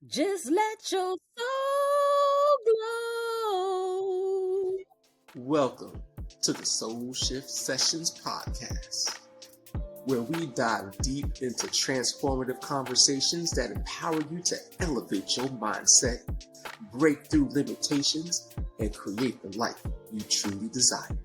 Just let your soul glow. Welcome to the Soul Shift Sessions podcast, where we dive deep into transformative conversations that empower you to elevate your mindset, break through limitations, and create the life you truly desire.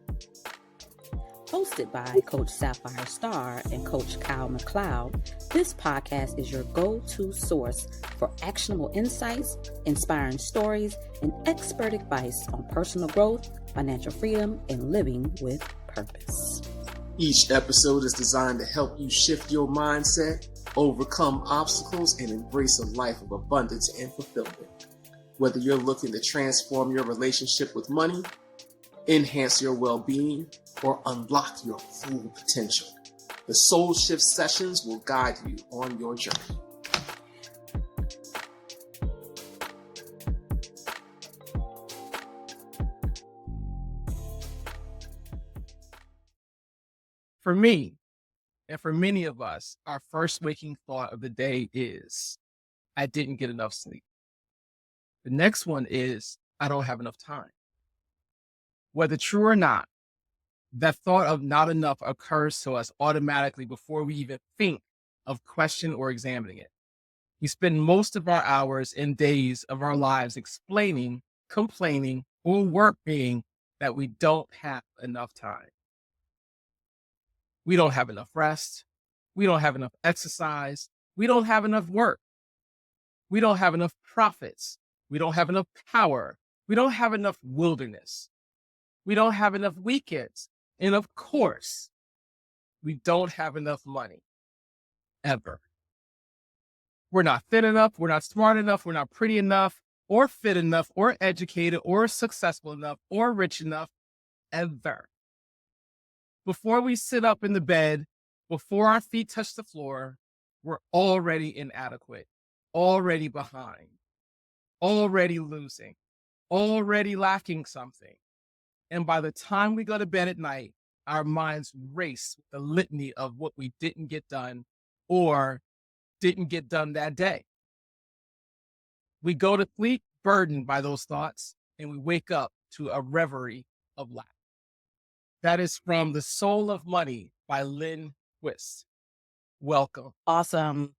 Hosted by Coach Sapphire Star and Coach Kyle McLeod, this podcast is your go-to source for actionable insights, inspiring stories, and expert advice on personal growth, financial freedom, and living with purpose. Each episode is designed to help you shift your mindset, overcome obstacles, and embrace a life of abundance and fulfillment. Whether you're looking to transform your relationship with money, enhance your well-being, or unlock your full potential, the Soul Shift Sessions will guide you on your journey. For me, and for many of us, our first waking thought of the day is, I didn't get enough sleep. The next one is, I don't have enough time. Whether true or not, that thought of not enough occurs to us automatically before we even think of questioning or examining it. We spend most of our hours and days of our lives explaining, complaining, or worrying that we don't have enough time. We don't have enough rest. We don't have enough exercise. We don't have enough work. We don't have enough profits. We don't have enough power. We don't have enough wilderness. We don't have enough weekends. And of course, we don't have enough money. Ever. We're not thin enough. We're not smart enough. We're not pretty enough, or fit enough, or educated, or successful enough, or rich enough. Ever. Before we sit up in the bed, before our feet touch the floor, we're already inadequate, already behind, already losing, already lacking something. And by the time we go to bed at night, our minds race with the litany of what we didn't get done or didn't get done that day. We go to sleep burdened by those thoughts, and we wake up to a reverie of lack. That is from The Soul of Money by Lynn Twist. Welcome. Awesome.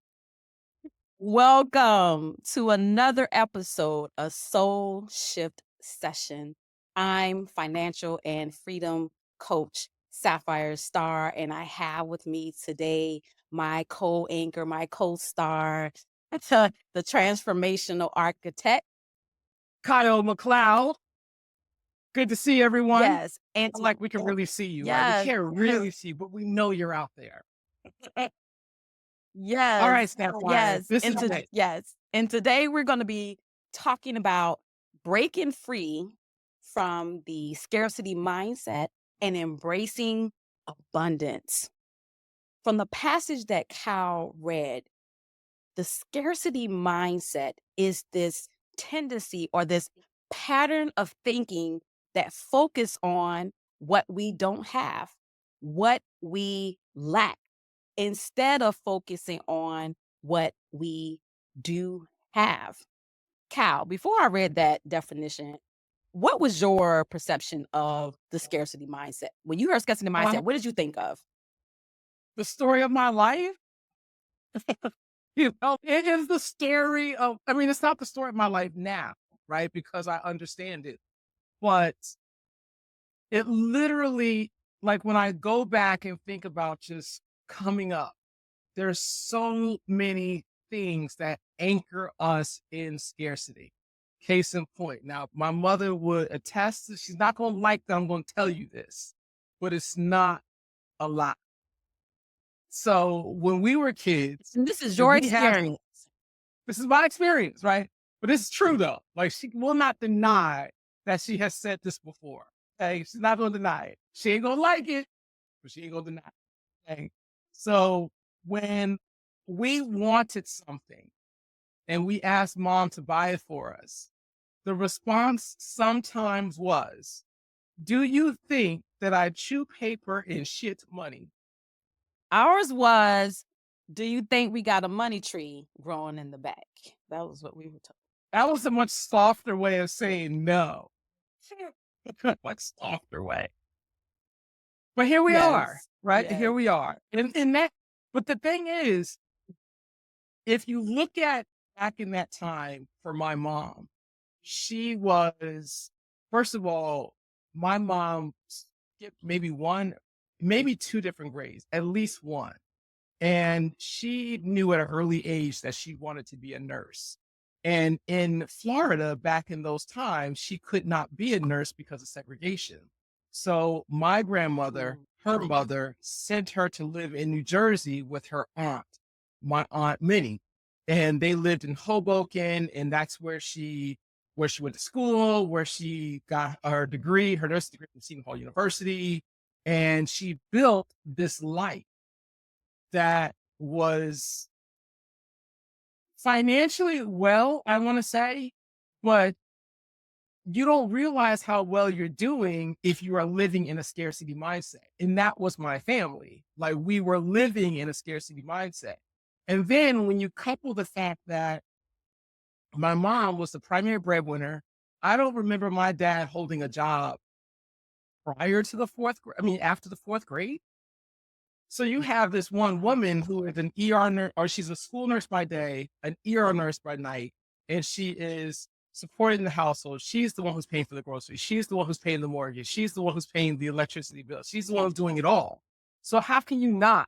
Welcome to another episode of Soul Shift Session. I'm financial and freedom coach Sapphire Star, and I have with me today my co-anchor, my co-star, the transformational architect, Kyle McLeod. Good to see everyone. Yes, and Like we can really see you. Right? yes, We can't really see you, but we know you're out there. yes, All right, Sapphire. yes, This is and it. yes. And today we're going to be talking about breaking free from the scarcity mindset and embracing abundance. From the passage that Cal read, the scarcity mindset is this tendency or this pattern of thinking that focus on what we don't have, what we lack, instead of focusing on what we do have. Cal, before I read that definition, what was your perception of the scarcity mindset? When you heard scarcity mindset, what did you think of? The story of my life. It is the story of, it's not the story of my life now, right? Because I understand it. But it literally, like when I go back and think about just coming up, there's so many things that anchor us in scarcity. Case in point. Now, my mother would attest, she's not going to like that I'm going to tell you this, but it's not a lot. So when we were kids, and this is your experience. This is my experience, right? But this is true though. Like she will not deny that she has said this before. Okay, she's not going to deny it. She ain't going to like it, but she ain't going to deny it. Okay, so when we wanted something and we asked mom to buy it for us, the response sometimes was, "Do you think that I chew paper and shit money?" Ours was, Do you think we got a money tree growing in the back? That was what we were talking. That was a much softer way of saying no. Much softer way. But here we are, Yes. right? Here Yes. we are. And that, but the thing is, if you look at back in that time for my mom, she was, first of all, my mom skipped maybe one, maybe two different grades, at least one. And she knew at an early age that she wanted to be a nurse. And in Florida, back in those times, she could not be a nurse because of segregation. So my grandmother, Mm. her mother, sent her to live in New Jersey with her aunt, my aunt Minnie. And they lived in Hoboken, and that's where she went to school, where she got her degree, her nursing degree from Seton Hall University. And she built this life that was financially well, I want to say, but you don't realize how well you're doing if you are living in a scarcity mindset. And that was my family. Like we were living in a scarcity mindset. And then when you couple the fact that my mom was the primary breadwinner, I don't remember my dad holding a job prior to the fourth grade. I mean, after the fourth grade. So you have this one Wow. woman who is an ER nurse, or she's a school nurse by day, an ER nurse by night, and she is supporting the household. She's the one who's paying for the groceries. She's the one who's paying the mortgage. She's the one who's paying the electricity bill. She's the one who's doing it all. So how can you not,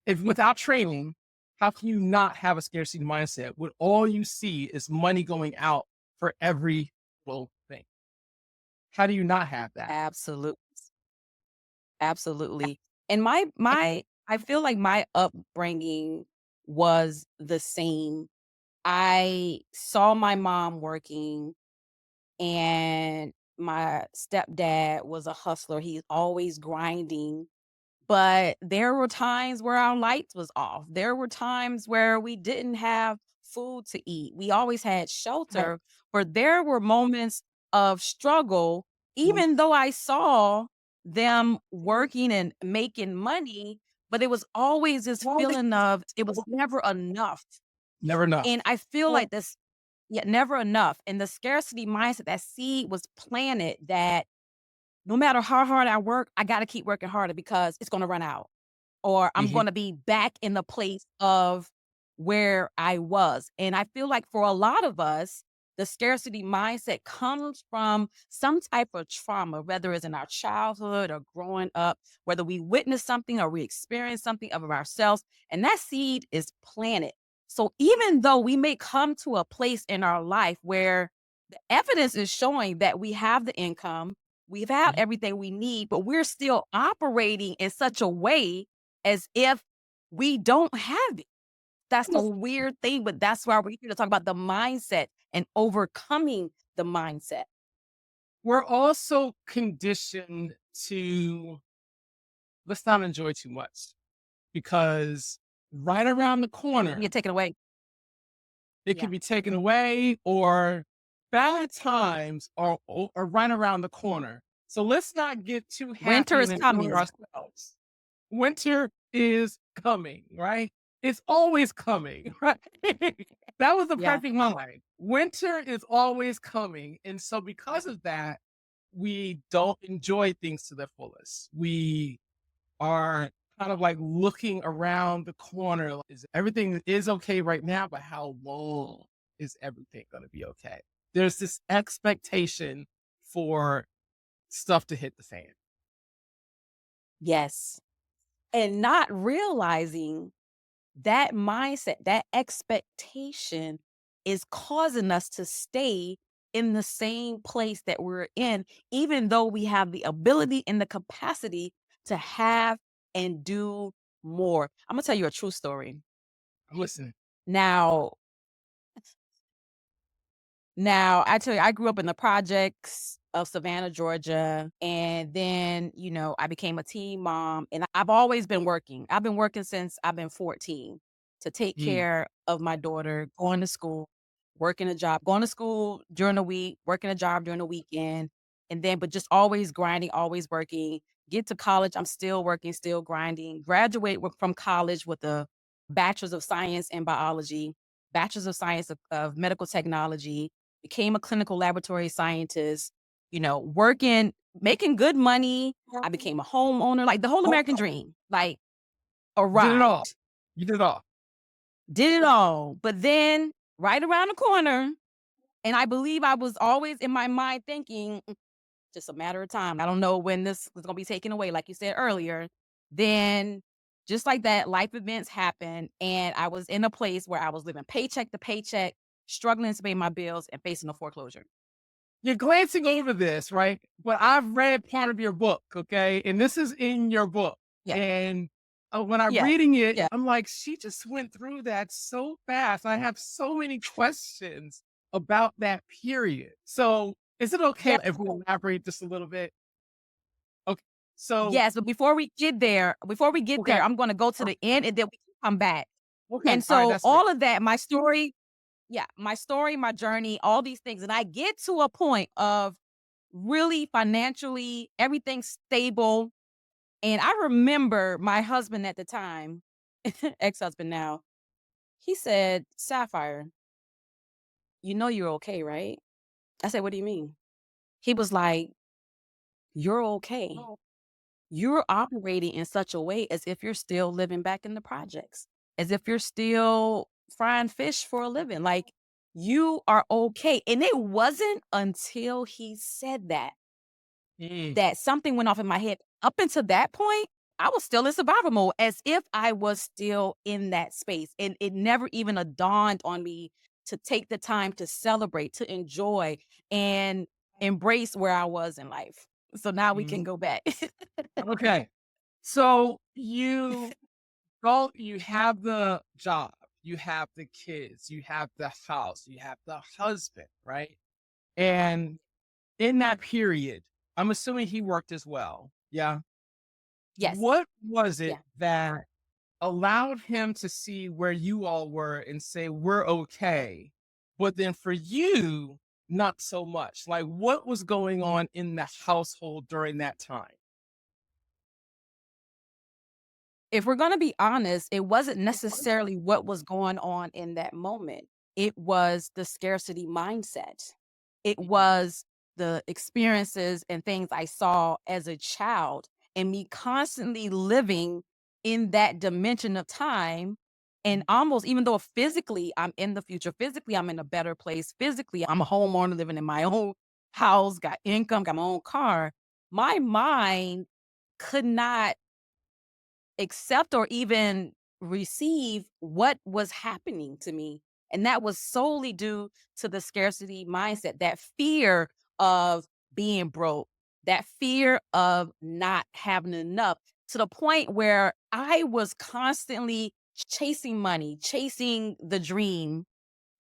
if without training, how can you not have a scarcity mindset when all you see is money going out for every little thing? How do you not have that? Absolutely. Absolutely. And my I feel like my upbringing was the same. I saw my mom working, and my stepdad was a hustler. He's always grinding. But there were times where our lights was off. There were times where we didn't have food to eat. We always had Right. shelter, but there were moments of struggle, even though I saw them working and making money, but it was always this feeling of it was never enough. Never enough. And I feel like this, yeah, never enough. And the scarcity mindset, that seed was planted that no matter how hard I work, I gotta keep working harder because it's gonna run out, or I'm Mhm. gonna be back in the place of where I was. And I feel like for a lot of us, the scarcity mindset comes from some type of trauma, whether it's in our childhood or growing up, whether we witness something or we experience something of ourselves, and that seed is planted. So even though we may come to a place in our life where the evidence is showing that we have the income, we've had Mhm. everything we need, but we're still operating in such a way as if we don't have it. That's the weird thing, but that's why we're here to talk about the mindset and overcoming the mindset. We're also conditioned to, let's not enjoy too much, because right around the You corner, take it away. it Yeah. could be taken away, or bad times are right around the corner. So let's not get too Winter happy is and enjoy coming. ourselves. Winter is coming, right? It's always coming, right? That was the Yeah. perfect line. Winter is always coming. And so because of that, we don't enjoy things to their fullest. We are kind of like looking around the corner. Like, is everything is okay right now, but how long is everything going to be okay? There's this expectation for stuff to hit the fan. Yes. And not realizing that mindset, that expectation is causing us to stay in the same place that we're in, even though we have the ability and the capacity to have and do more. I'm gonna tell you a true story. I'm listening. Now, now, I tell you, I grew up in the projects of Savannah, Georgia, and then, I became a teen mom, and I've always been working. I've been working since I've been 14 to take Mm, care of my daughter, going to school, working a job, going to school during the week, working a job during the weekend, and then, but just always grinding, always working. Get to college, I'm still working, still grinding. Graduate from college with a bachelor's of science in biology, bachelor's of science of medical technology, became a clinical laboratory scientist, working, making good money. I became a homeowner, like the whole Oh, American dream, like did it all. arrived, You did it all. did it all. But then right around the corner, and I believe I was always in my mind thinking, just a matter of time. I don't know when this is gonna be taken away, like you said earlier. Then, just like that, life events happen, and I was in a place where I was living paycheck to paycheck, struggling to pay my bills, and facing a foreclosure. You're glancing over this, right? But I've read part of your book, okay? And this is in your book. Yeah, And when I'm yeah, reading it, yeah, I'm like, she just went through that so fast. I have so many questions about that period. So, is it okay yeah. if we elaborate just a little bit? Okay. So, Yes, but before we get there, okay. I'm gonna go to the end, and then we can come back. Okay. And All right. so That's great. all of that, my story, yeah, my story, my journey, all these things, and I get to a point of really financially everything stable. And I remember my husband at the time, ex-husband now, he said, "Sapphire, you know you're okay, right?" I said, "What do you mean?" He was like, "You're okay. You're operating in such a way as if you're still living back in the projects, as if you're still frying fish for a living. Like, you are okay." And it wasn't until he said that Mm, that something went off in my head. Up until that point, I was still in survival mode as if I was still in that space. And it never even dawned on me to take the time to celebrate, to enjoy, and embrace where I was in life. So now we can mhm. go back. Okay. So you have the job, you have the kids, you have the house, you have the husband, right? And in that period, I'm assuming he worked as well. Yeah. Yes. What was it Yeah. that allowed him to see where you all were and say, we're okay? But then for you, not so much. Like, what was going on in the household during that time? If we're gonna be honest, it wasn't necessarily what was going on in that moment. It was the scarcity mindset. It Mhm, was the experiences and things I saw as a child, and me constantly living in that dimension of time, and mhm, almost, even though physically I'm in the future, physically I'm in a better place, physically I'm a homeowner living in my own house, got income, got my own car, my mind could not accept or even receive what was happening to me. And that was solely due to the scarcity mindset, that fear of being broke, that fear of not having enough, to the point where I was constantly chasing money, chasing the dream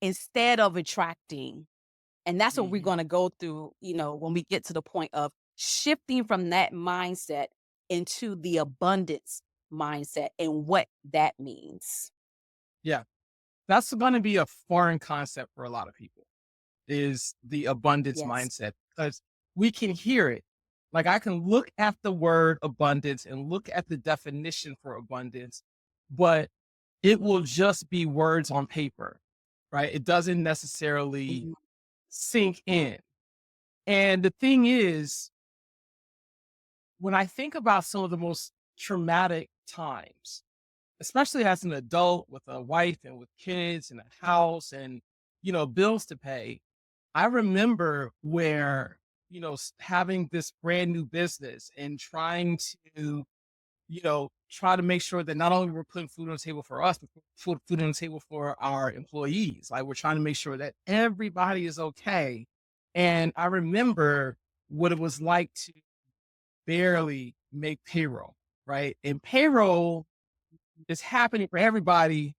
instead of attracting. And that's what we're mhm. gonna go through, when we get to the point of shifting from that mindset into the abundance mindset and what that means. Yeah. That's going to be a foreign concept for a lot of people is the abundance Yes. mindset because we can hear it. Like I can look at the word abundance and look at the definition for abundance, but it will just be words on paper, right? It doesn't necessarily Mhm. sink in. And the thing is, when I think about some of the most traumatic times, especially as an adult with a wife and with kids and a house and, bills to pay, I remember where, having this brand new business and trying to, try to make sure that not only we're putting food on the table for us, but food on the table for our employees. Like we're trying to make sure that everybody is okay. And I remember what it was like to barely make payroll, right? And payroll is happening for everybody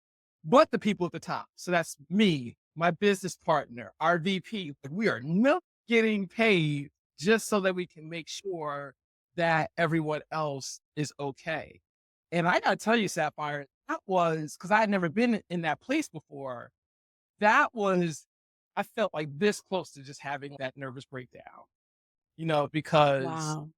but the people at the top. So that's me, my business partner, our VP. Like we are not getting paid just so that we can make sure that everyone else is okay. And I gotta tell you, Sapphire, that was because I had never been in that place before. That was, I felt like this close to just having that nervous breakdown, because Wow.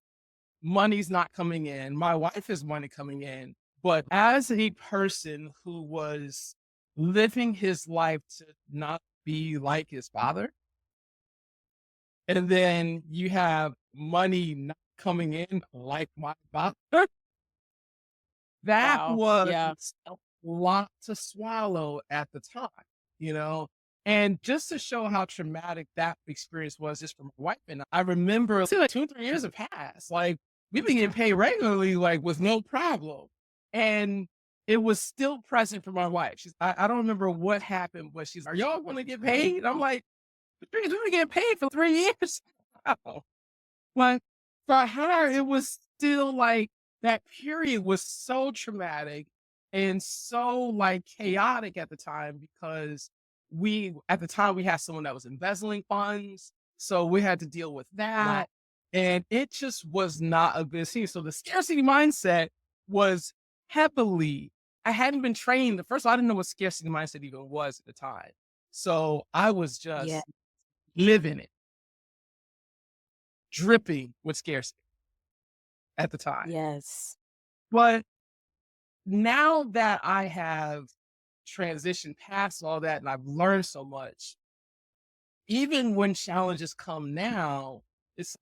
money's not coming in. My wife is money coming in, But as a person who was living his life to not be like his father, and then you have money not coming in like my father, that Wow. was Yeah. a lot to swallow at the time, you know? And just to show how traumatic that experience was just for my wife and I remember see like 2 or 3 years have passed. Like we've been getting paid regularly, like with no problem. And it was still present for my wife. I don't remember what happened, but she's, are y'all gonna get paid? I'm like, we've been getting paid for 3 years. Like, for her, it was still like that period was so traumatic and so like chaotic at the time because at the time we had someone that was embezzling funds. So we had to deal with Wow. that. And it just was not a good scene. So the scarcity mindset was heavily, I hadn't been trained. First of all, I didn't know what scarcity mindset even was at the time. So I was Yeah. just living it, dripping with scarcity at the time. Yes. But now that I have transitioned past all that and I've learned so much, even when challenges come now,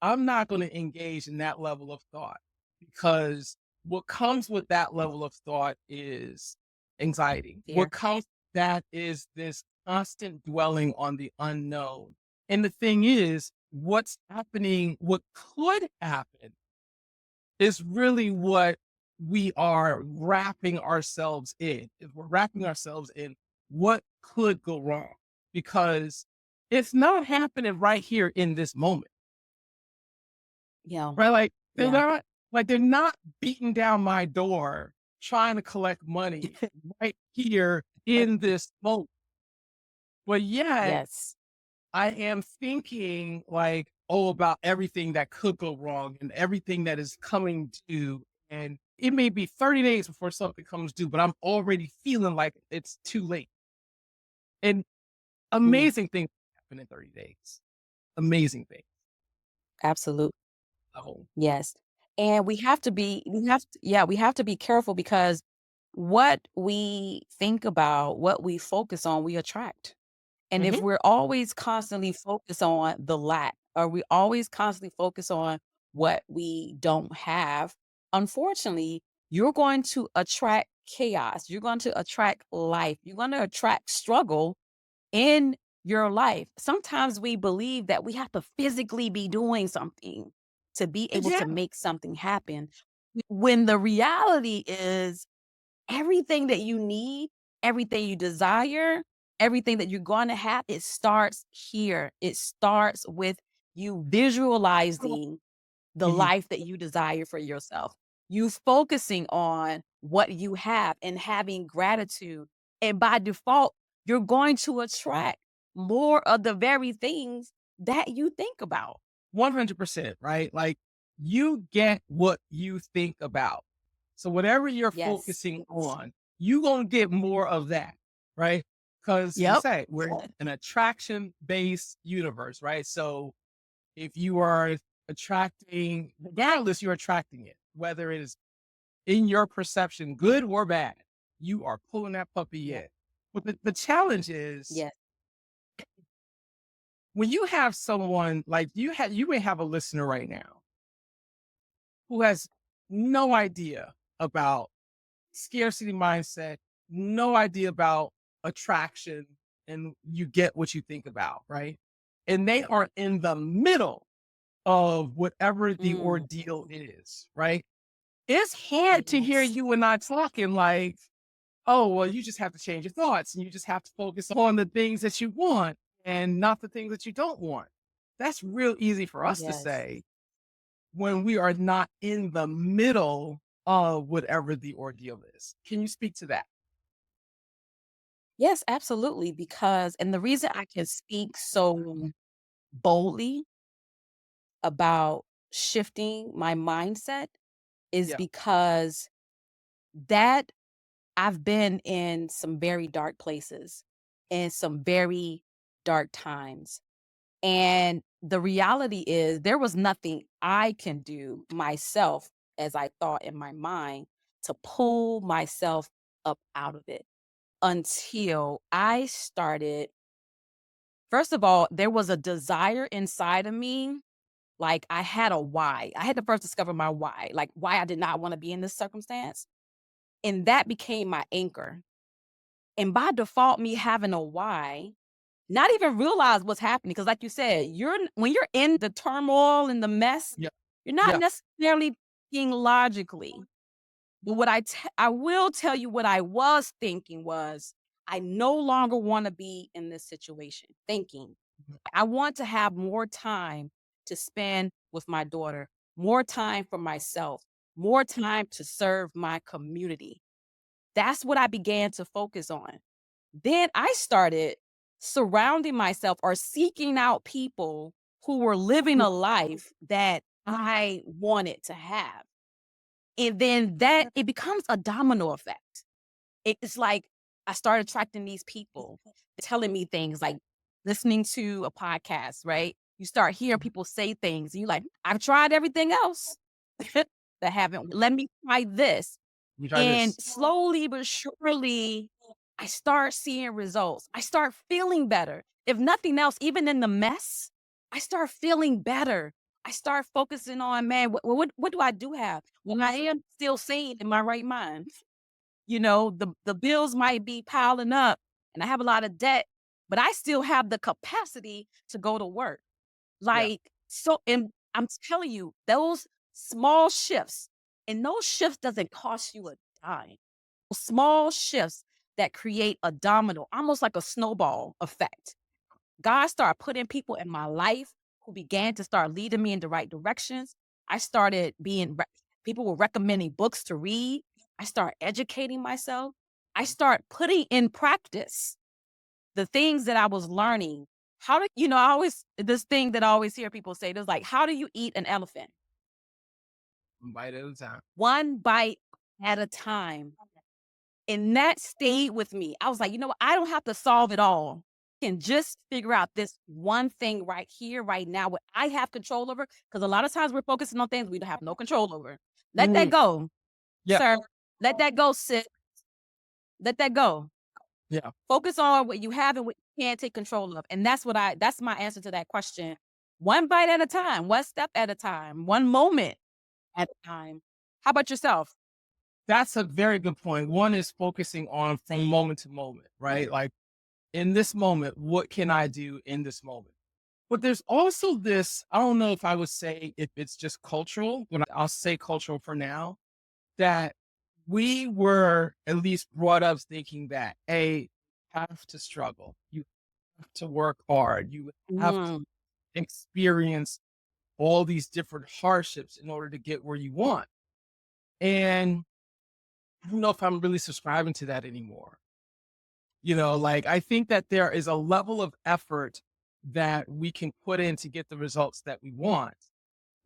I'm not going to engage in that level of thought because what comes with that level of thought is anxiety. What Fear. comes with that is this constant dwelling on the unknown. And the thing is, what's happening, what could happen is really what we are wrapping ourselves in. If we're wrapping ourselves in what could go wrong, because it's not happening right here in this moment, Yeah. right? Yeah. They're not beating down my door trying to collect money right here in this moment. But yet Yes. I am thinking like, oh, about everything that could go wrong and everything that is coming due. And it may be 30 days before something comes due, but I'm already feeling like it's too late. And Mm. amazing things happen in 30 days. Amazing things. Absolutely. Oh, Yes. And we have to be careful because what we think about, what we focus on, we attract. And if hmm we're always constantly focused on the lack, or we always constantly focus on what we don't have, unfortunately, you're going to attract chaos. You're going to attract life. You're going to attract struggle in your life. Sometimes we believe that we have to physically be doing something to be able yeah. to make something happen. When the reality is everything that you need, everything you desire, everything that you're going to have, it starts here. It starts with you visualizing the Mhm. life that you desire for yourself. You focusing on what you have and having gratitude. And by default, you're going to attract more of the very things that you think about. 100%, right? Like you get what you think about. So whatever you're Yes. focusing on, you're going to get more of that, right? Because we Yep. say we're in an attraction based universe, right? So if you are attracting, regardless, you're attracting it, whether it is in your perception, good or bad, you are pulling that puppy Yep. in. But the challenge is Yes. when you have someone like you may have a listener right now who has no idea about scarcity mindset, no idea about attraction, and you get what you think about, right? And they are in the middle of whatever the Mm, ordeal is, right? It's hard to hear yes. you and I talking like, oh, well, you just have to change your thoughts and you just have to focus on the things that you want and not the things that you don't want. That's real easy for us to Yes. say when we are not in the middle of whatever the ordeal is. Can you speak to that? Yes, absolutely. Because, and the reason I can speak so boldly about shifting my mindset is Yeah. because that I've been in some very dark places and some very dark times. And the reality is there was nothing I can do myself as I thought in my mind to pull myself up out of it until I started. First of all, there was a desire inside of me. Like I had a why. I had to first discover my why, like why I did not want to be in this circumstance. And that became my anchor. And by default, me having a why, not even realize what's happening. Cause like you said, when you're in the turmoil and the mess, Yeah. you're not Yeah. necessarily thinking logically. But I will tell you what I was thinking was, I no longer want to be in this situation. Thinking I want to have more time to spend with my daughter, more time for myself, more time to serve my community. That's what I began to focus on. Then I started surrounding myself or seeking out people who were living a life that I wanted to have. And then that it becomes a domino effect. It's like I started attracting these people telling me things like listening to a podcast, right? You start hearing people say things, and you're like, I've tried everything else that haven't. Let me try this. You try And this. slowly but surely, I start seeing results. I start feeling better. If nothing else, even in the mess, I start feeling better. I start focusing on, man, what do I do have? When I am still sane in my right mind. The bills might be piling up and I have a lot of debt, but I still have the capacity to go to work. Yeah. Like, so and I'm telling you, those small shifts, and those shifts doesn't cost you a dime. Small shifts that create a domino, almost like a snowball effect. God started putting people in my life who began to start leading me in the right directions. I started people were recommending books to read. I start educating myself. I start putting in practice the things that I was learning. I always, this thing that I always hear people say, there's like, how do you eat an elephant? One bite at a time. One bite at a time. And that stayed with me. I was like, you know what? I don't have to solve it all. I can just figure out this one thing right here, right now, what I have control over. Because a lot of times we're focusing on things we don't have no control over. Let that Mhm. go, Yeah. sir. Let that go, sis. Let that go. Yeah. Focus on what you have and what you can't take control of. And that's my answer to that question. One bite at a time, one step at a time, one moment at a time. How about yourself? That's a very good point. One is focusing on from moment to moment, right? Like in this moment, what can I do in this moment? But there's also this, I don't know if I would say if it's just cultural, but I'll say cultural for now, that we were at least brought up thinking that, A, have to struggle. You have to work hard. You have to Mm, experience all these different hardships in order to get where you want. And I don't know if I'm really subscribing to that anymore. Like I think that there is a level of effort that we can put in to get the results that we want.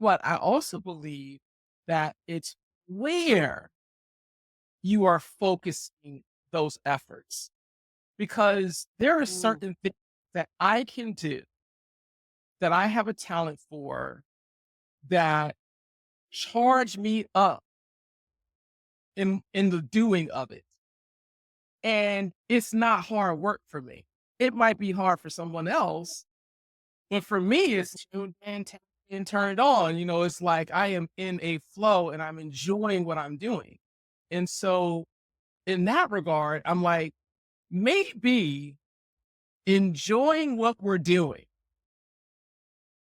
But I also believe that it's where you are focusing those efforts because there are mm, certain things that I can do that I have a talent for that charge me up in the doing of it. And it's not hard work for me. It might be hard for someone else, but for me, it's tuned in, tapped in, turned on. It's like I am in a flow and I'm enjoying what I'm doing. And so, in that regard, I'm like, maybe enjoying what we're doing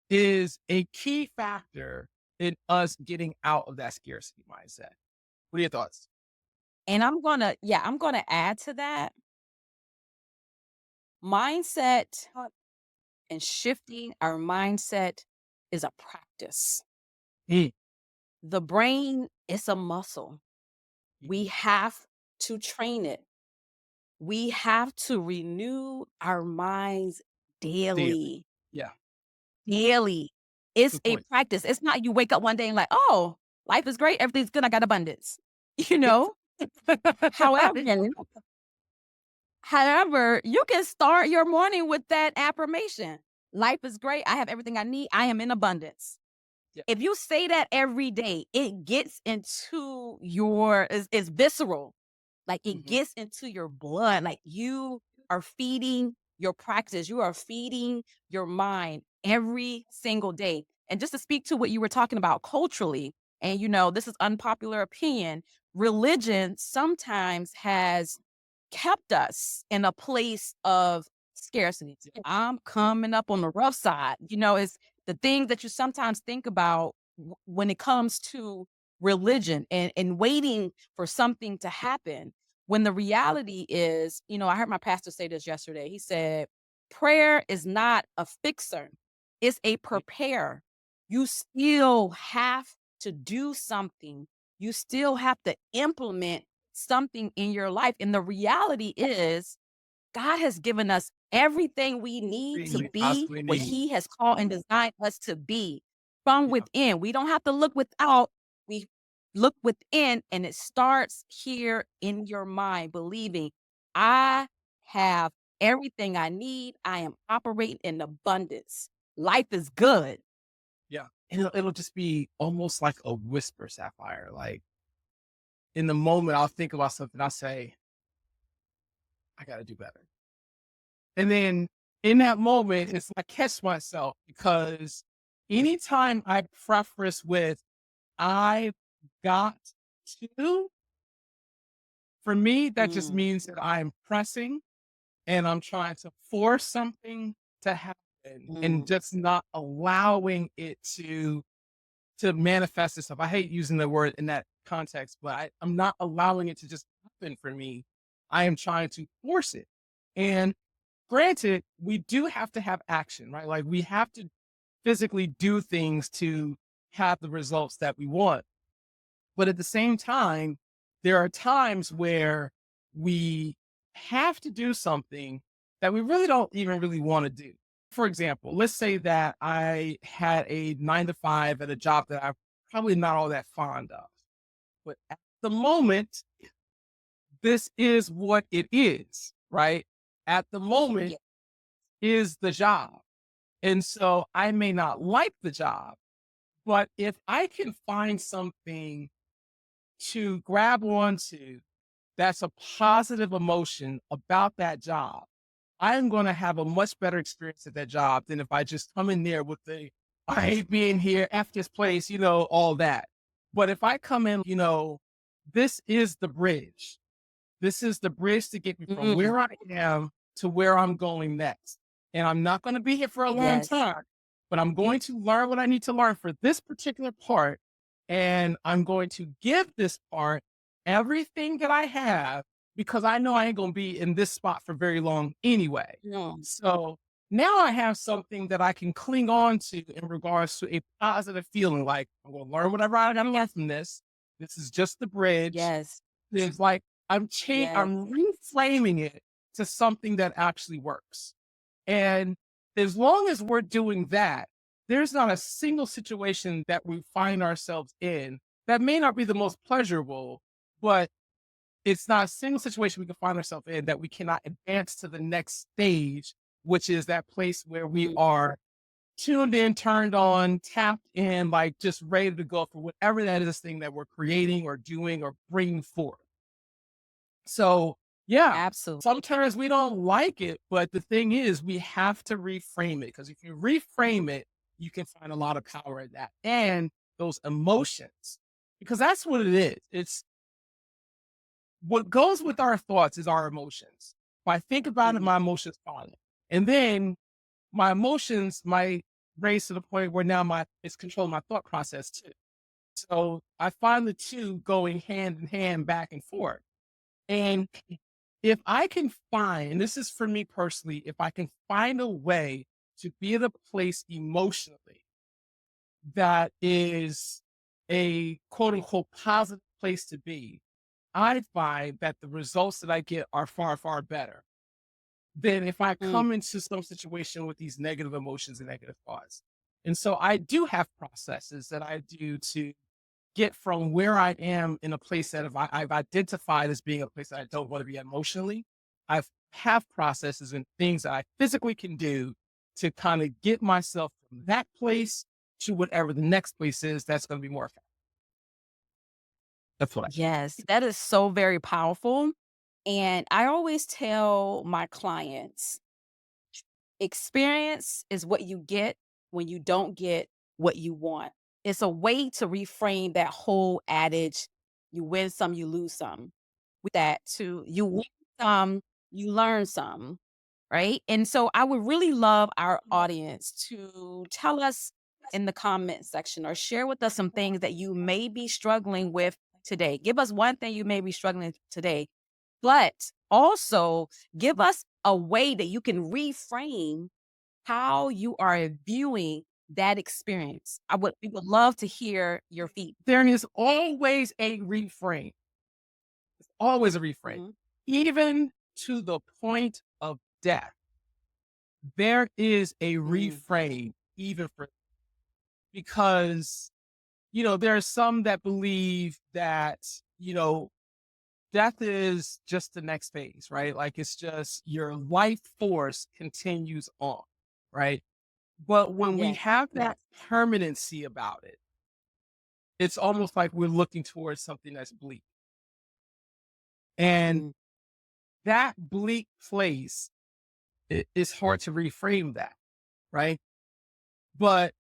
is a key factor in us getting out of that scarcity mindset. What are your thoughts? and I'm gonna add to that. Mindset and shifting our mindset is a practice. Mm, The brain is a muscle. We mhm. have to train it. We have to renew our minds Daily. daily. Yeah. Daily. It's Good a point. practice. It's not you wake up one day and like, "Oh, life is great. Everything's good. I got abundance." You Yeah. know? However However, you can start your morning with that affirmation. Life is great. I have everything I need. I am in abundance. Yeah. If you say that every day, it gets into your it's visceral. Like, it Mhm. gets into your blood, like, you are feeding your practice, you are feeding your mind every single day. And just to speak to what you were talking about culturally, and, this is unpopular opinion, religion sometimes has kept us in a place of scarcity. Yeah. I'm Yeah. coming up on the rough side. It's the things that you sometimes think about when it comes to religion and waiting for something to happen. When the reality is, I heard my pastor say this yesterday. He said, prayer is not a fixer, it's a Yeah. prepare. You still have to do something, you still have to implement something in your life. And the reality is, God has given us everything we need Everything to we be possibly what need. He has called and designed us to be from Yeah. within. We don't have to look without, we look within, and it starts here in your mind, believing, I have everything I need. I am operating in abundance. Life is good. Yeah. And it'll just be almost like a whisper, Sapphire. Like in the moment, I'll think about something. I'll say, I got to do better. And then in that moment, it's I catch myself because anytime I preface with, I got to, for me, that just Mm, means that I'm pressing and I'm trying to force something to happen and mm, just not allowing it to manifest itself. I hate using the word in that context, but I'm not allowing it to just happen for me. I am trying to force it. And granted, we do have to have action, right? Like we have to physically do things to have the results that we want. But at the same time, there are times where we have to do something that we really don't even really want to do. For example, let's say that I had a 9 to 5 at a job that I'm probably not all that fond of. But at the moment, this is what it is, right? At the moment yeah. is the job. And so I may not like the job, but if I can find something to grab onto that's a positive emotion about that job, I'm going to have a much better experience at that job than if I just come in there with the, I hate being here, F this place, all that. But if I come in, this is the bridge. This is the bridge to get me from Mm, where I am to where I'm going next. And I'm not going to be here for a long yes. time, but I'm going to learn what I need to learn for this particular part. And I'm going to give this part everything that I have because I know I ain't going to be in this spot for very long anyway. No. So now I have something that I can cling on to in regards to a positive feeling like I'm going to learn whatever I got to learn from this. This is just the bridge. Yes. It's like Yes. I'm reframing it to something that actually works. And as long as we're doing that, there's not a single situation that we find ourselves in that may not be the most pleasurable, but it's not a single situation we can find ourselves in that we cannot advance to the next stage, which is that place where we Mm, are tuned in, turned on, tapped in, like just ready to go for whatever that is thing that we're creating or doing or bringing forth. So, yeah, absolutely. sometimes we don't like it, but the thing is, we have to reframe it because if you reframe it, you can find a lot of power in that and those emotions, because that's what it is. It's what goes with our thoughts is our emotions. If I think about it, Mhm. my emotions follow. And then my emotions might raise to the point where now it's controlling my thought process too. So I find the two going hand in hand back and forth. And if I can find, and this is for me personally, if I can find a way to be at a place emotionally that is a quote unquote positive place to be, I find that the results that I get are far, far better than if I Mm, come into some situation with these negative emotions and negative thoughts. And so I do have processes that I do to get from where I am in a place that I've identified as being a place that I don't want to be emotionally. I've have processes and things that I physically can do to kind of get myself from that place to whatever the next place is that's going to be more effective. That's what I think. Yes, that is so very powerful. And I always tell my clients, experience is what you get when you don't get what you want. It's a way to reframe that whole adage, you win some, you lose some. With that to you win some, you learn some, right? And so I would really love our audience to tell us in the comment section or share with us some things that you may be struggling with today. Give us one thing you may be struggling today, but also give us a way that you can reframe how you are viewing that experience. We would love to hear your feedback. There is always a reframe. It's always a reframe. Mhm. Even to the point of death, there is a Mm. reframe, even for because, there are some that believe that, death is just the next phase, right? Like it's just your life force continues on, right? But when we Yes, have yes. that permanency about it, it's almost like we're looking towards something that's bleak. And Mm. that bleak place, it's hard to reframe that, right? But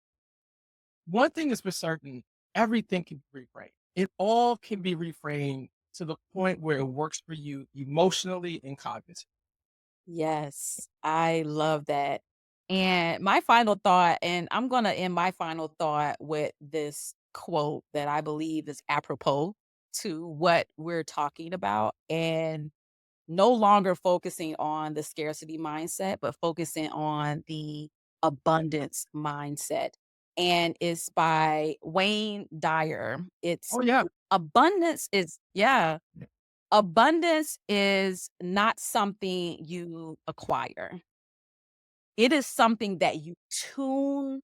one thing is for certain, everything can be reframed. It all can be reframed to the point where it works for you emotionally and cognitively. Yes, I love that. And my final thought, and I'm going to end my final thought with this quote that I believe is apropos to what we're talking about. And no longer focusing on the scarcity mindset, but focusing on the abundance mindset. And it's by Wayne Dyer. It's Oh yeah. abundance is, yeah, abundance is not something you acquire. It is something that you tune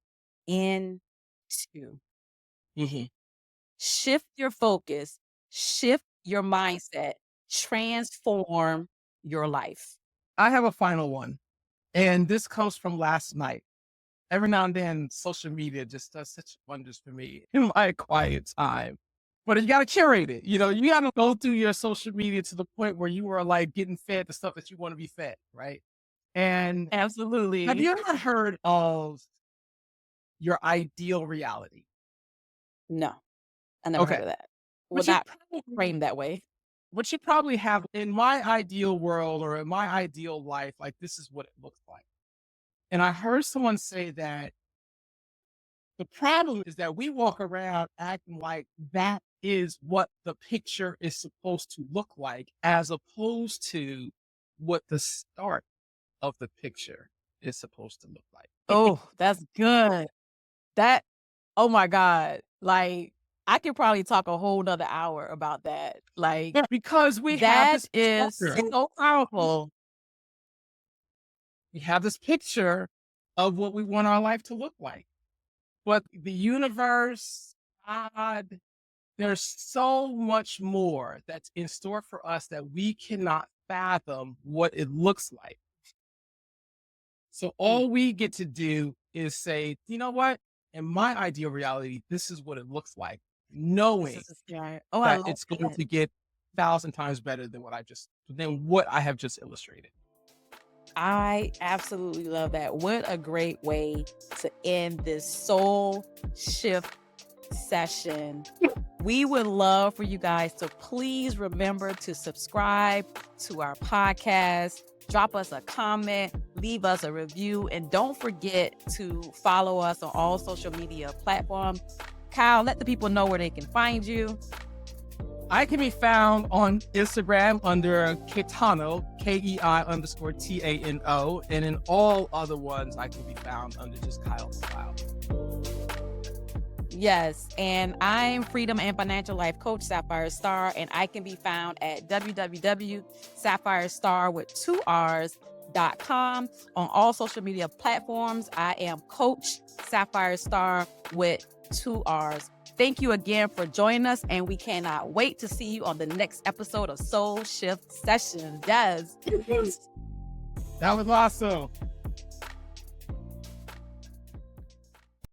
in to. hmm Shift your focus, shift your mindset, transform your life. I have a final one. And this comes from last night. Every now and then, social media just does such wonders for me in my quiet time. But you got to curate it. You got to go through your social media to the point where you are like getting fed the stuff that you want to be fed, right? And have Absolutely. you ever heard of your ideal reality? No, I never heard Okay. of that. Well, What you not probably framed that way. what you probably have in my ideal world or in my ideal life, like this is what it looks like. And I heard someone say that the problem is that we walk around acting like that is what the picture is supposed to look like, as opposed to what the start of the picture is supposed to look like. Oh, that's good. That oh my God. Like, I could probably talk a whole nother hour about that. Like, Yeah, because we have that this is picture. so powerful. We have this picture of what we want our life to look like. But the universe, God, there's so much more that's in store for us that we cannot fathom what it looks like. So Mm, all we get to do is say, you know what? In my ideal reality, this is what it looks like, this knowing is scary. Oh, I that love it's going that. to get 1,000 times better than what I have just illustrated. I absolutely love that. What a great way to end this soul shift session. We would love for you guys to please remember to subscribe to our podcast, drop us a comment, leave us a review, and don't forget to follow us on all social media platforms. Kyle, let the people know where they can find you. I can be found on Instagram under Ketano, KEI_TANO, and in all other ones, I can be found under just Kyle Cloud. Yes, and I'm Freedom and Financial Life Coach Sapphire Star, and I can be found at www.sapphirestar with 2Rs.com on all social media platforms. I am Coach Sapphire Star with 2Rs. Thank you again for joining us, and we cannot wait to see you on the next episode of Soul Shift Sessions. Yes. That was awesome.